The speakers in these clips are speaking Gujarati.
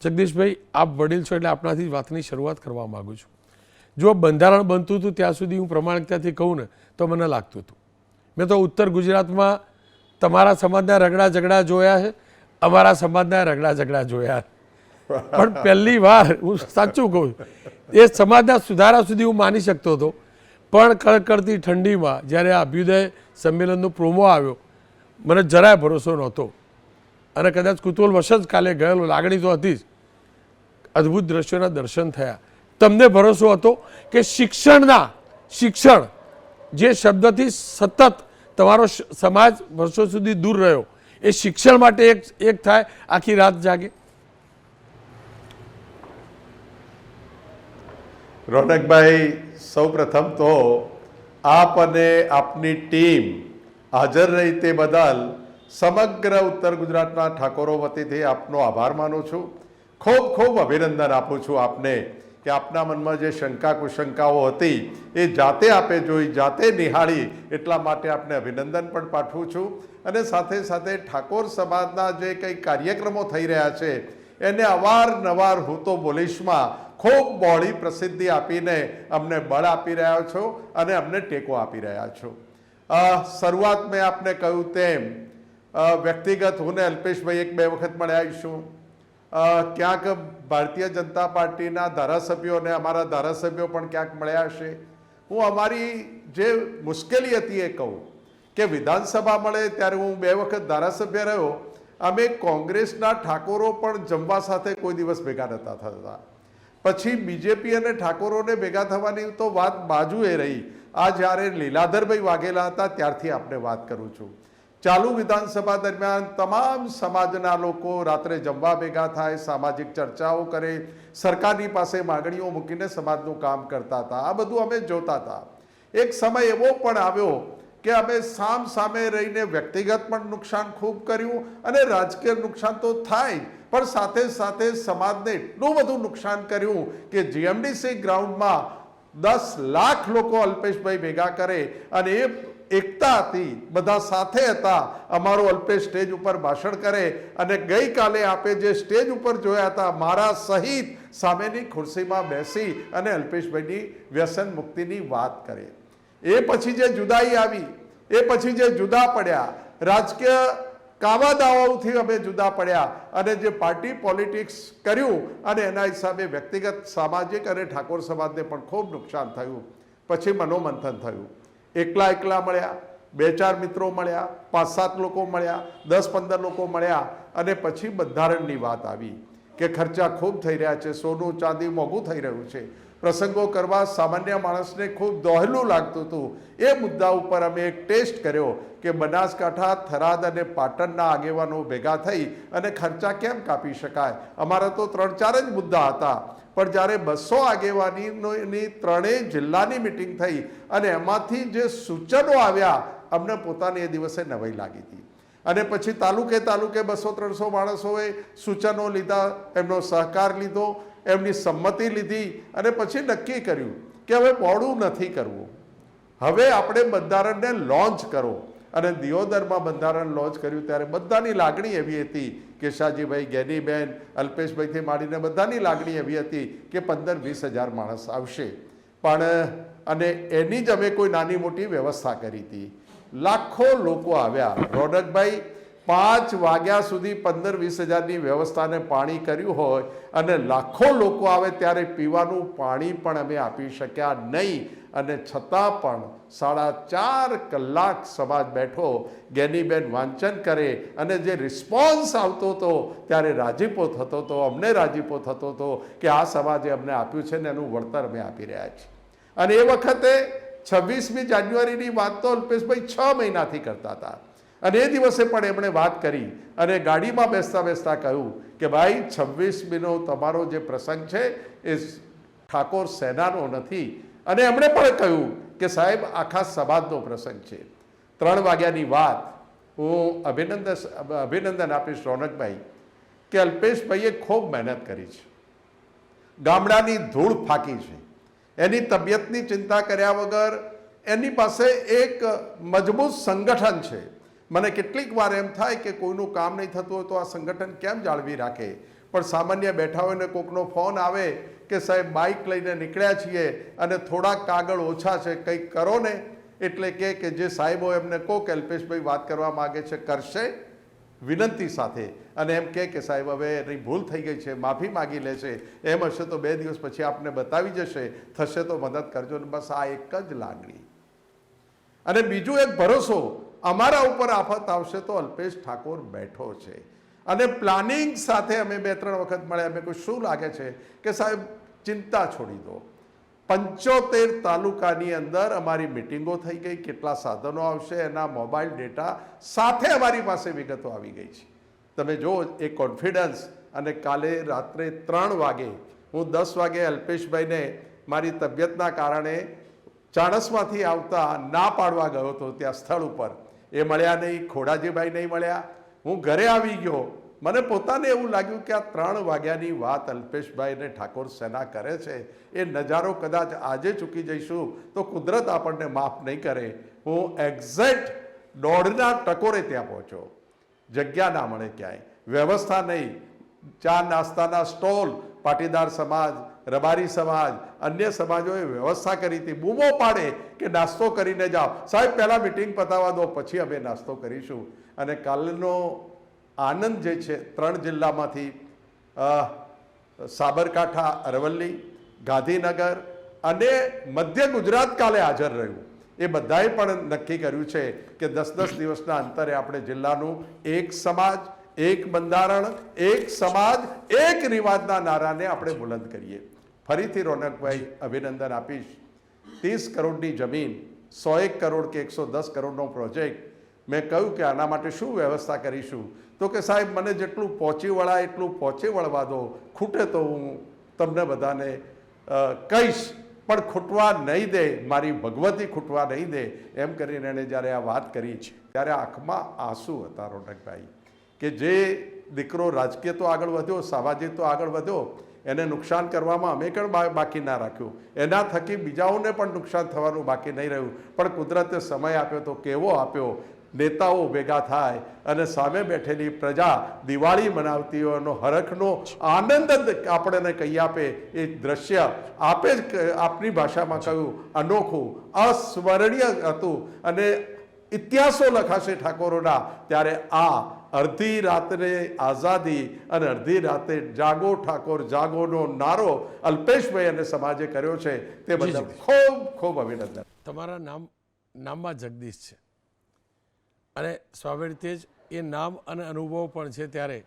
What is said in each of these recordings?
જગદીશભાઈ, આપ વડીલ છો એટલે આપણાથી વાતની શરૂઆત કરવા માગું છું. જો બંધારણ બનતું હતું ત્યાં સુધી હું પ્રમાણિકતાથી કહું ને તો મને લાગતું હતું. મેં તો ઉત્તર ગુજરાતમાં તમારા સમાજના રગડા ઝઘડા જોયા છે, અમારા સમાજના રગડા ઝઘડા જોયા, પણ પહેલી વાર હું સાચું કહું એ સમાજના સુધારા સુધી હું માની શકતો હતો. પણ કડકડતી ઠંડીમાં જ્યારે આ અભ્યુદય સંમેલનનો પ્રોમો આવ્યો, મને જરાય ભરોસો નહોતો અને કદાચ કુતૂહલવશ જ કાલે ગયેલો, લાગણી તો હતી જ. અદ્ભુત દ્રશ્યોના દર્શન થયા. તમને ભરોસો હતો કે શિક્ષણ જે શબ્દથી સતત તમારો સમાજ વર્ષો સુધી દૂર રહ્યો, એ શિક્ષણ માટે એક થાય, આખી રાત જાગે? રોનકભાઈ, સૌ પ્રથમ તો આપ અને આપની ટીમ હાજર રહી તે બદલ સમગ્ર ઉત્તર ગુજરાતના ઠાકોરો વતીથી આપનો આભાર માનું છું. ખૂબ ખૂબ અભિનંદન આપું છું આપને કે આપના મનમાં જે શંકા કુશંકાઓ હતી એ જાતે આપે જોઈ, જાતે નિહાળી, એટલા માટે આપને અભિનંદન પણ પાઠવું છું. અને સાથે સાથે ઠાકોર સમાજના જે કંઈ કાર્યક્રમો થઈ રહ્યા છે એને અવારનવાર હું તો બોલીશમાં ખૂબ બહોળી પ્રસિદ્ધિ આપીને અમને બળ આપી રહ્યા છો અને અમને ટેકો આપી રહ્યા છો. શરૂઆત મેં આપને કહ્યું તેમ વ્યક્તિગત હું ને અલ્પેશભાઈ એક બે વખત મળ્યા આવીશું. ક્યાંક ભારતીય જનતા પાર્ટીના ધારાસભ્યો અને અમારા ધારાસભ્યો પણ ક્યાંક મળ્યા હશે. હું અમારી જે મુશ્કેલી હતી એ કહું કે વિધાનસભા મળે ત્યારે હું 2 વખત ધારાસભ્ય રહ્યો. અમે કોંગ્રેસના ઠાકોરો પણ જમવા સાથે કોઈ દિવસ ભેગા નહોતા થતા. પછી બીજેપી અને ઠાકોરોને ભેગા થવાની તો વાત બાજુએ રહી. આ જ્યારે લીલાધરભાઈ વાઘેલા હતા ત્યારથી આપણે વાત કરું છું. ચાલુ વિધાનસભા દરમિયાન તમામ સમાજના લોકો રાત્રે જમવા ભેગા થાય, સામાજિક ચર્ચાઓ કરે, સરકારની પાસે માગણીઓ મૂકીને સમાજનું કામ કરતા હતા. આ બધું અમે જોતા હતા. એક સમય એવો પણ આવ્યો કે અમે સામ સામે રહીને વ્યક્તિગત પણ નુકસાન ખૂબ કર્યું અને રાજકીય નુકસાન તો થાય, પણ સાથે સાથે સમાજને એટલું બધું નુકસાન કર્યું કે જીએમડીસી ગ્રાઉન્ડમાં 10 લાખ લોકો અલ્પેશભાઈ ભેગા કરે અને એ એકતા હતી, બધા સાથે હતા. અમારો અલ્પેશ સ્ટેજ ઉપર ભાષણ કરે અને ગઈકાલે આપે જે સ્ટેજ ઉપર જોયા હતા મારા સહિત સામેની ખુરશીમાં બેસી અને અલ્પેશભાઈની વ્યસન મુક્તિની વાત કરે. એ પછી જે જુદાઈ આવી, એ પછી જે જુદા પડ્યા, રાજકીય કાવા દાવાઓથી અમે જુદા પડ્યા અને જે પાર્ટી પોલિટિક્સ કર્યું અને એના હિસાબે વ્યક્તિગત સામાજિક અને ઠાકોર સમાજને પણ ખૂબ નુકસાન થયું. પછી મનોમંથન થયું. એકલા મળ્યા, 2-4 મિત્રો મળ્યા, 5-7 લોકો મળ્યા, 10-15 લોકો મળ્યા અને પછી બંધારણની વાત આવી કે ખર્ચા ખૂબ થઈ રહ્યા છે, સોનું ચાંદી મોંઘું થઈ રહ્યું છે, પ્રસંગો કરવા સામાન્ય માણસને ખૂબ દોહલું લાગતું હતું. એ મુદ્દા ઉપર અમે એક ટેસ્ટ કર્યો કે બનાસકાંઠા, થરાદ અને પાટણના આગેવાનો ભેગા થઈ અને ખર્ચા કેમ કાપી શકાય. અમારા તો 3-4 જ મુદ્દા હતા, પણ જ્યારે 200 આગેવાનીની 3 જિલ્લાની મિટિંગ થઈ અને એમાંથી જે સૂચનો આવ્યા અમને પોતાને એ દિવસે નવાઈ લાગી હતી. અને પછી તાલુકે 200-300 માણસોએ સૂચનો લીધા, એમનો સહકાર લીધો, એમની સંમતિ લીધી અને પછી નક્કી કર્યું કે હવે મોડું નથી કરવું, હવે આપણે બંધારણને લોન્ચ કરો. અને દિયોદરમાં બંધારણ લોન્ચ કર્યું ત્યારે બધાની લાગણી એવી હતી કે શાહજીભાઈ, ગેનીબેન, અલ્પેશભાઈથી માંડીને બધાની લાગણી એવી હતી કે 15-20 હજાર માણસ આવશે. પણ અને એની જ અમે કોઈ નાની મોટી વ્યવસ્થા કરી હતી. લાખો લોકો આવ્યા. રોનકભાઈ, 5 વાગ્યા સુધી 15-20 હજારની વ્યવસ્થાને પાણી કર્યું હોય અને લાખો લોકો આવે ત્યારે પીવાનું પાણી પણ અમે આપી શક્યા નહીં. અને છતાં પણ 4.5 કલાક સમાજ બેઠો, ગેનીબેન વાંચન કરે અને જે રિસ્પોન્સ આવતો હતો ત્યારે રાજીપો થતો હતો, અમને રાજીપો થતો હતો કે આ સમાજે અમને આપ્યું છે ને એનું વળતર અમે આપી રહ્યા છીએ. અને એ વખતે 26મી જાન્યુઆરીની વાત તો અલ્પેશભાઈ 6 મહિનાથી કરતા હતા. અને એ દિવસે પણ એમણે વાત કરી અને ગાડીમાં બેસતા બેસતા કહ્યું કે ભાઈ 26મીનો તમારો જે પ્રસંગ છે એ ઠાકોર સેનાનો નથી. અને એમણે પણ કહ્યું કે સાહેબ આખા સમાજનો પ્રસંગ છે. 3 વાગ્યાની વાત. હું અભિનંદન આપીશ રોનકભાઈ કે અલ્પેશભાઈએ ખૂબ મહેનત કરી છે, ગામડાની ધૂળ ફાંકી છે, એની તબિયતની ચિંતા કર્યા વગર એની પાસે એક મજબૂત સંગઠન છે. મને કેટલીક વાર એમ થાય કે કોઈનું કામ નહીં થતું હોય તો આ સંગઠન કેમ જાળવી રાખે, પણ સામાન્ય બેઠા હોય ને કોકનો ફોન આવે કે સાહેબ બાઇક લઈને નીકળ્યા છીએ અને થોડાક કાગળ ઓછા છે, કંઈક કરો ને, એટલે કે જે સાહેબો એમને કહો કે અલ્પેશભાઈ વાત કરવા માગે છે, કરશે વિનંતી સાથે, અને એમ કે સાહેબ હવે એની ભૂલ થઈ ગઈ છે, માફી માગી લેશે, એમ હશે તો 2 દિવસ પછી આપને બતાવી જશે, થશે તો મદદ કરજો ને, બસ આ એક જ લાગણી. અને બીજું એક ભરોસો, અમારા ઉપર આફત આવશે તો અલ્પેશ ઠાકોર બેઠો છે. અને પ્લાનિંગ સાથે અમે 2-3 વખત મળ્યા. અમે કોઈ શું લાગે છે કે સાહેબ ચિંતા છોડી દો. 75 તાલુકાની અંદર અમારી મિટિંગો થઈ ગઈ, કેટલા સાધનો આવશે એના મોબાઈલ ડેટા સાથે અમારી પાસે વિગતો આવી ગઈ છે. તમે જો એ કોન્ફિડન્સ. અને કાલે રાત્રે 3 વાગે હું 10 વાગે અલ્પેશભાઈને મારી તબિયતના કારણે ચાણસમાંથી આવતા ના પાડવા ગયો હતો ત્યાં સ્થળ ઉપર. એ મળ્યા નહીં, ખોડાજીભાઈ નહીં મળ્યા. હું ઘરે આવી ગયો. મને પોતાને એવું લાગ્યું કે આ 3 વાગ્યાની વાત અલ્પેશભાઈ ને ઠાકોર સેના કરે છે, એ નજારો કદાચ આજે ચૂકી જઈશું તો કુદરત આપણને માફ નહીં કરે. હું એક્ઝેક્ટ 1:30 ટકોરે ત્યાં પહોંચ્યો. જગ્યા ના મળે ક્યાંય, વ્યવસ્થા નહીં. ચા નાસ્તાના સ્ટોલ પાટીદાર સમાજ, રબારી સમાજ, અન્ય સમાજોએ વ્યવસ્થા કરી હતી. બૂમો પાડે કે નાસ્તો કરીને જાઓ. સાહેબ પહેલાં મિટિંગ પતાવવા દો, પછી અમે નાસ્તો કરીશું. અને કાલનો આનંદ જે છે 3 જિલ્લામાંથી સાબરકાંઠા, અરવલ્લી, ગાંધીનગર અને મધ્ય ગુજરાત કાલે હાજર રહ્યું. એ બધાએ પણ નક્કી કર્યું છે કે 10-10 દિવસના અંતરે આપણે જિલ્લાનું એક સમાજ, એક બંધારણ, એક સમાજ, એક રિવાજના નારાને આપણે બુલંદ કરીએ. ફરીથી રોનકભાઈ અભિનંદન આપીશ. 30 કરોડની જમીન, 101 કરોડ કે 110 કરોડનો પ્રોજેક્ટ. મેં કહ્યું કે આના માટે શું વ્યવસ્થા કરીશું, તો કે સાહેબ મને જેટલું પહોંચી વળાય એટલું પહોંચી વળવા દો, ખૂટે તો હું તમને બધાને કહીશ, પણ ખૂટવા નહીં દે, મારી ભગવતી ખૂટવા નહીં દે. એમ કરીને એણે જ્યારે આ વાત કરી છે ત્યારે આંખમાં આંસુ હતા રોનકભાઈ, કે જે દીકરો રાજકીય તો આગળ વધ્યો, સામાજિક તો આગળ વધ્યો, એને નુકસાન કરવામાં અમે પણ બાકી ના રાખ્યું, એના થકી બીજાઓને પણ નુકસાન થવાનું બાકી નહીં રહ્યું. પણ કુદરતે સમય આપ્યો તો કેવો આપ્યો. નેતાઓ ભેગા થાય અને સામે બેઠેલી પ્રજા દિવાળી મનાવતી હોય એનો હરખનો આનંદ જ આપણને કહી આપે. એ દ્રશ્ય આપે જ આપની ભાષામાં કહ્યું અનોખું, અસ્મરણીય હતું. અને ઇતિહાસો લખાશે ઠાકોરોના. ત્યારે આ અડધી રાત્રે આઝાદી અને અડધી રાતે જાગો ઠાકોર જાગોનો નારો અલ્પેશભાઈ અને સમાજે કર્યો છે, તે બદલ ખૂબ ખૂબ અભિનંદન. તમારા નામમાં જગદીશ છે અને સ્વાભાવિક રીતે જ એ નામ અને અનુભવ પણ છે, ત્યારે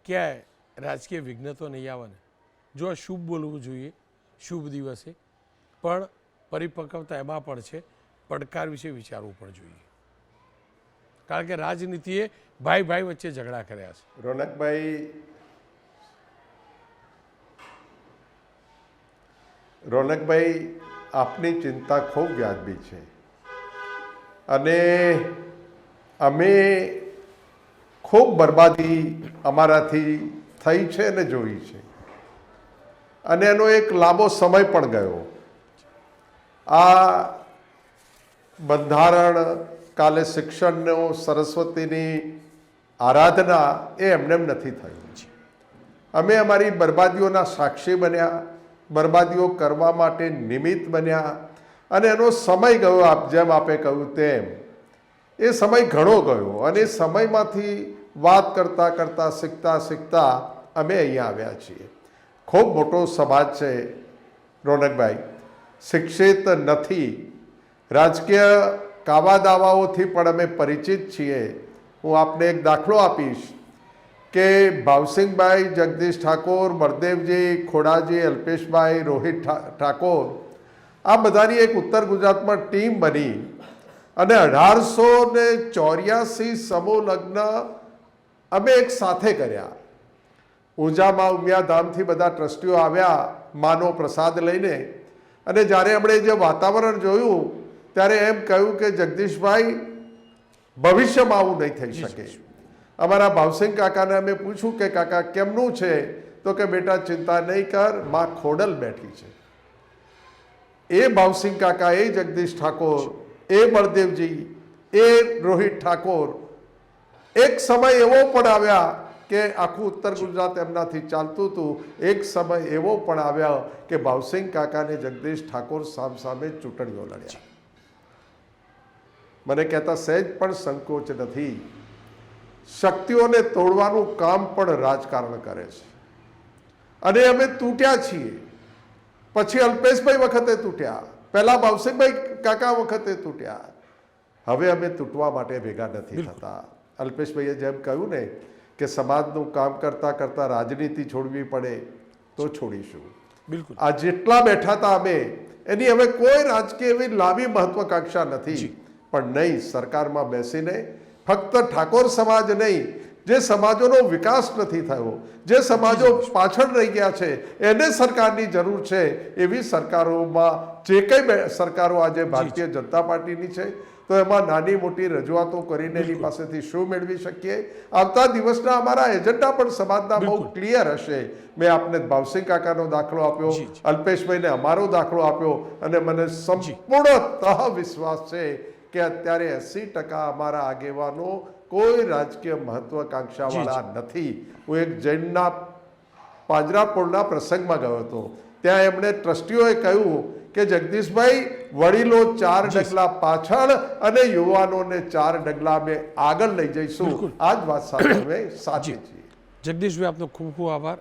ક્યાંય રાજકીય વિઘ્ન તો નહીં આવે ને. જો આ શુભ બોલવું જોઈએ શુભ દિવસે, પણ પરિપક્વતા એમાં પણ છે, પડકાર વિશે વિચારવું પણ જોઈએ. કારણ કે રાજનીતિએ ભાઈ ભાઈ વચ્ચે ઝઘડા કર્યા છે. રોનકભાઈ આપની ચિંતા ખૂબ વ્યાજબી છે. અને અમે ખૂબ બરબાદી અમારાથી થઈ છે અને જોઈ છે, અને એનો એક લાંબો સમય પણ ગયો. આ બંધારણ, કાલે શિક્ષણનો, સરસ્વતીની આરાધના એ એમને નથી થયું. અમે અમારી બરબાદીઓના સાક્ષી બન્યા, બરબાદીઓ કરવા માટે નિમિત્ત બન્યા, અને એનો સમય ગયો. જેમ આપે કહ્યું તેમ એ સમય ઘણો ગયો, અને એ સમયમાંથી વાત કરતાં કરતાં શીખતા શીખતા અમે અહીંયા આવ્યા છીએ. ખૂબ મોટો સમાજ છે રોનકભાઈ, શિક્ષિત નથી. રાજકીય કાવા દાવાઓથી પણ અમે પરિચિત છીએ. હું આપને એક દાખલો આપીશ કે ભાવસિંહભાઈ, જગદીશ ઠાકોર, બળદેવજી, ખોડાજી, અલ્પેશભાઈ, રોહિત ઠાકોર, આ બધાની એક ઉત્તર ગુજરાતમાં ટીમ બની અને 1884 સમૂહ લગ્ન અમે એક સાથે કર્યા. ઊંઝામાં ઉમિયાધામથી બધા ટ્રસ્ટીઓ આવ્યા માનો પ્રસાદ લઈને, અને જ્યારે એમણે જે વાતાવરણ જોયું ત્યારે એમ કહ્યું કે જગદીશભાઈ, ભવિષ્યમાં આવું નહીં થઈ શકે. અમારા ભાવસિંહ કાકાને અમે પૂછ્યું કે કાકા કેમનું છે, તો કે બેટા ચિંતા નહીં કર, માં ખોડલ બેઠી છે. એ ભાવસિંહ કાકા, એ જગદીશ ઠાકોર, એ બળદેવજી, એ રોહિત ઠાકોર, એક સમય એવો પણ આવ્યા કે આખું ઉત્તર ગુજરાત એમનાથી ચાલતું હતું. એક સમય એવો પણ આવ્યો કે ભાવસિંહ કાકાને જગદીશ ઠાકોર સામે ચૂંટણીઓ લડ્યા. મને કહેતા સહેજ પણ સંકોચ નથી. શક્તિઓને તોડવાનું કામ પણ રાજકારણ કરે છે અને અમે તૂટ્યા છીએ. પછી અલ્પેશભાઈ વખતે તૂટ્યા, પહેલા ભાવસિંહભાઈ કાકા વખતે તૂટ્યા. હવે અમે તૂટવા માટે ભેગા નથી થતા. અલ્પેશભાઈએ જેમ કહ્યું ને કે સમાજનું કામ કરતા કરતા રાજનીતિ છોડવી પડે તો છોડીશું. બિલકુલ. આ જેટલા બેઠા હતા અમે, એની હવે કોઈ રાજકીય એવી લાંબી મહત્વાકાંક્ષા નથી. પણ નહીં, સરકારમાં બેસીને ફક્ત ઠાકોર સમાજ નહીં, જે સમાજોનો વિકાસ નથી થયો, જે સમાજો પાછળ રહી ગયા છે, એને સરકારની જરૂર છે. એવી સરકારોમાં જે કંઈ સરકારો આજે ભારતીય જનતા પાર્ટીની છે, તો એમાં નાની મોટી રજૂઆતો કરીને એની પાસેથી શું મેળવી શકીએ. આવતા દિવસના અમારા એજન્ડા પણ સમાજના બહુ ક્લિયર હશે. મેં આપને ભાવસિંહ કાકાનો દાખલો આપ્યો, અલ્પેશભાઈને અમારો દાખલો આપ્યો, અને મને સંપૂર્ણતઃ વિશ્વાસ છે કે અત્યારે 80% અમારા આગેવાનો કોઈ રાજકીય મહત્વાકાંક્ષાવાળા નથી. હું એક જૈનના પાંજરાપોળના પ્રસંગમાં ગયો હતો. ત્યાં એમણે ટ્રસ્ટીઓએ કહ્યું કે જગદીશભાઈ, વડીલો 4 ડગલા પાછળ અને યુવાનોને 4 ડગલા અમે આગળ લઈ જઈશું. આ જ વાત સાથે અમે સાચી છીએ. જગદીશભાઈ, આપનો ખૂબ ખૂબ આભાર.